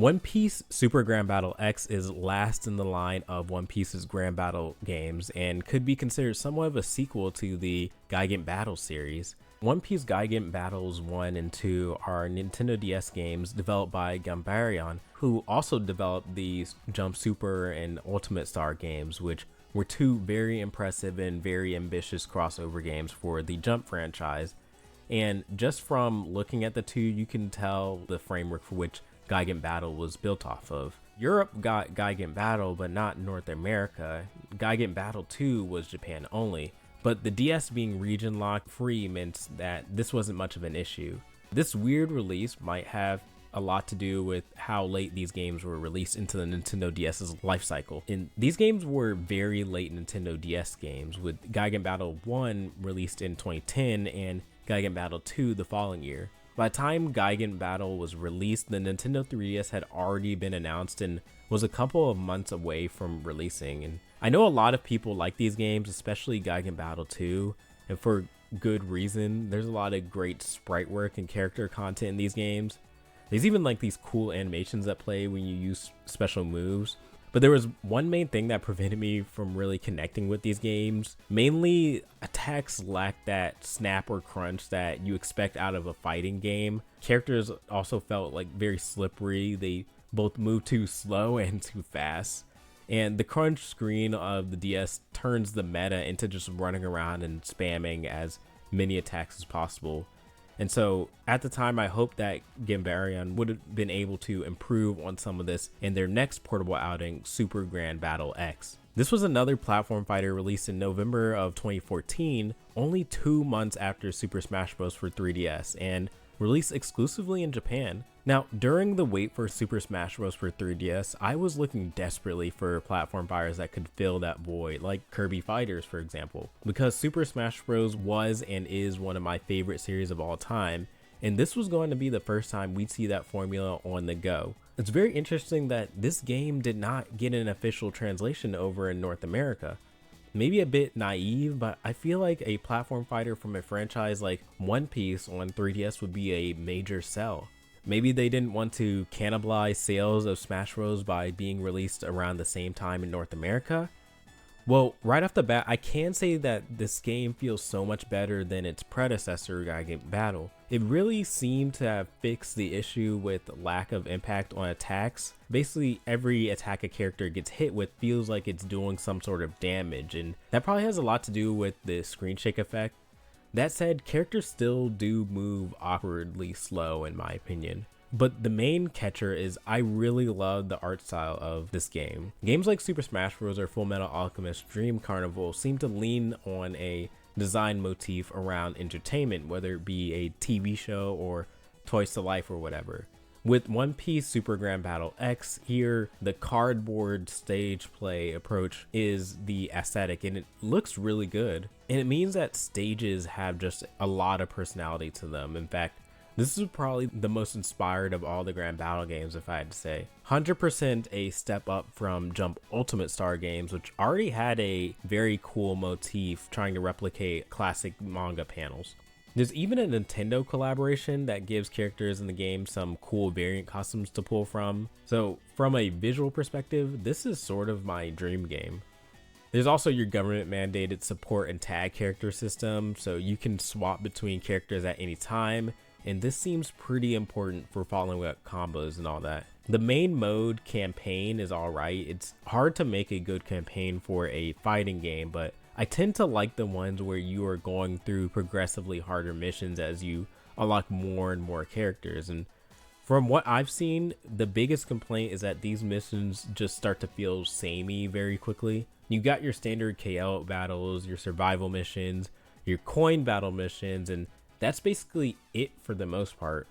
One Piece Super Grand Battle X is last in the line of One Piece's Grand Battle games and could be considered somewhat of a sequel to the Gigant Battle series. One Piece Gigant Battles 1 and 2 are Nintendo DS games developed by Gambarion, who also developed the Jump Super and Ultimate Star games, which were two very impressive and very ambitious crossover games for the Jump franchise. And just from looking at the two, you can tell the framework for which Gigant Battle was built off of. Europe got Gigant Battle, but not North America. Gigant Battle 2 was Japan only, but the DS being region locked free meant that this wasn't much of an issue. This weird release might have a lot to do with how late these games were released into the Nintendo DS's life cycle. And these games were very late Nintendo DS games, with Gigant Battle 1 released in 2010 and Gigant Battle 2 the following year. By the time Gigant Battle was released, the Nintendo 3DS had already been announced and was a couple of months away from releasing. And I know a lot of people like these games, especially Gigant Battle 2, and for good reason. There's a lot of great sprite work and character content in these games. There's even like these cool animations that play when you use special moves. But there was one main thing that prevented me from really connecting with these games. Mainly, attacks lack that snap or crunch that you expect out of a fighting game. Characters also felt like very slippery. They both move too slow and too fast. And the crunch screen of the DS turns the meta into just running around and spamming as many attacks as possible. And so at the time, I hoped that Gambarion would have been able to improve on some of this in their next portable outing, Super Grand Battle X. This was another platform fighter released in November of 2014, only 2 months after Super Smash Bros. For 3DS, and released exclusively in Japan. Now, during the wait for Super Smash Bros. For 3DS, I was looking desperately for platform fighters that could fill that void, like Kirby Fighters, for example, because Super Smash Bros. Was and is one of my favorite series of all time, and this was going to be the first time we'd see that formula on the go. It's very interesting that this game did not get an official translation over in North America. Maybe a bit naive, but I feel like a platform fighter from a franchise like One Piece on 3DS would be a major sell. Maybe they didn't want to cannibalize sales of Smash Bros. By being released around the same time in North America. Well, right off the bat, I can say that this game feels so much better than its predecessor, Gigant Battle. It really seemed to have fixed the issue with lack of impact on attacks. Basically, every attack a character gets hit with feels like it's doing some sort of damage, and that probably has a lot to do with the screen shake effect. That said, characters still do move awkwardly slow in my opinion. But the main catcher is I really love the art style of this game. Games like Super Smash Bros. Or Full Metal Alchemist Dream Carnival seem to lean on a design motif around entertainment, whether it be a TV show or Toys to Life or whatever. With One Piece Super Grand Battle X here, the cardboard stage play approach is the aesthetic, and it looks really good. And it means that stages have just a lot of personality to them. In fact, this is probably the most inspired of all the Grand Battle games, if I had to say. 100% a step up from Jump Ultimate Star games, which already had a very cool motif trying to replicate classic manga panels. There's even a Nintendo collaboration that gives characters in the game some cool variant costumes to pull from. So from a visual perspective, this is sort of my dream game. There's also your government mandated support and tag character system, so you can swap between characters at any time. And this seems pretty important for following up combos and all that. The main mode campaign is alright. It's hard to make a good campaign for a fighting game, but I tend to like the ones where you are going through progressively harder missions as you unlock more and more characters. And from what I've seen, the biggest complaint is that these missions just start to feel samey very quickly. You got your standard KL battles, your survival missions, your coin battle missions, and that's basically it for the most part.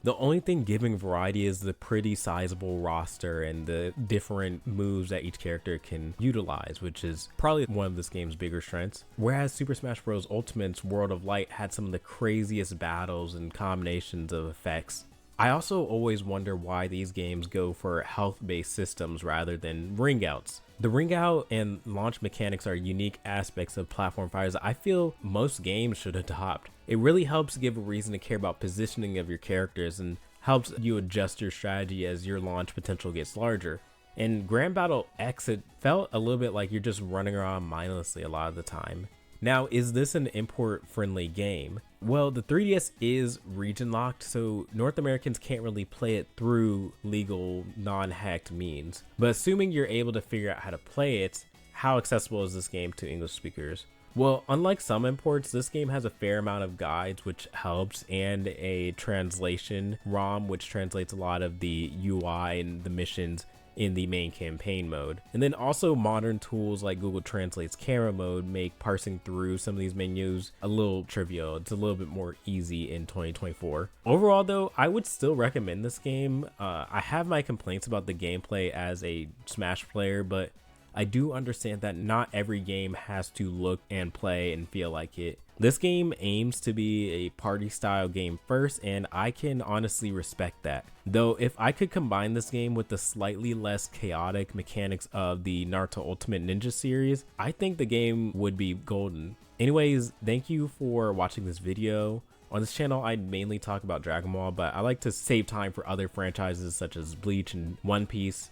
The only thing giving variety is the pretty sizable roster and the different moves that each character can utilize, which is probably one of this game's bigger strengths. Whereas Super Smash Bros. Ultimate's World of Light had some of the craziest battles and combinations of effects. I also always wonder why these games go for health-based systems rather than ring outs. The ring out and launch mechanics are unique aspects of platform fighters I feel most games should adopt. It really helps give a reason to care about positioning of your characters and helps you adjust your strategy as your launch potential gets larger. In Grand Battle X, it felt a little bit like you're just running around mindlessly a lot of the time. Now, is this an import-friendly game? Well, the 3DS is region locked, so North Americans can't really play it through legal, non-hacked means. But assuming you're able to figure out how to play it, how accessible is this game to English speakers? Well, unlike some imports, this game has a fair amount of guides, which helps, and a translation ROM, which translates a lot of the UI and the missions in the main campaign mode. And then also modern tools like Google Translate's camera mode make parsing through some of these menus a little trivial. It's a little bit more easy in 2024. Overall though, I would still recommend this game. I have my complaints about the gameplay as a Smash player, but I do understand that not every game has to look and play and feel like it. This game aims to be a party style game first, and I can honestly respect that. Though if I could combine this game with the slightly less chaotic mechanics of the Naruto Ultimate Ninja series, I think the game would be golden. Anyways, thank you for watching this video. On this channel, I mainly talk about Dragon Ball, but I like to save time for other franchises such as Bleach and One Piece.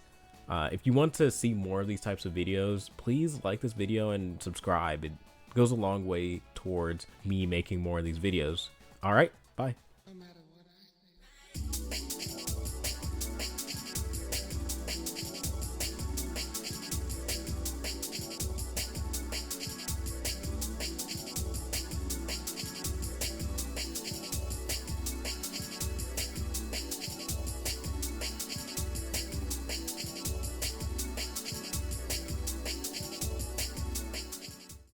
If you want to see more of these types of videos, please like this video and subscribe. It goes a long way towards me making more of these videos. All right, bye.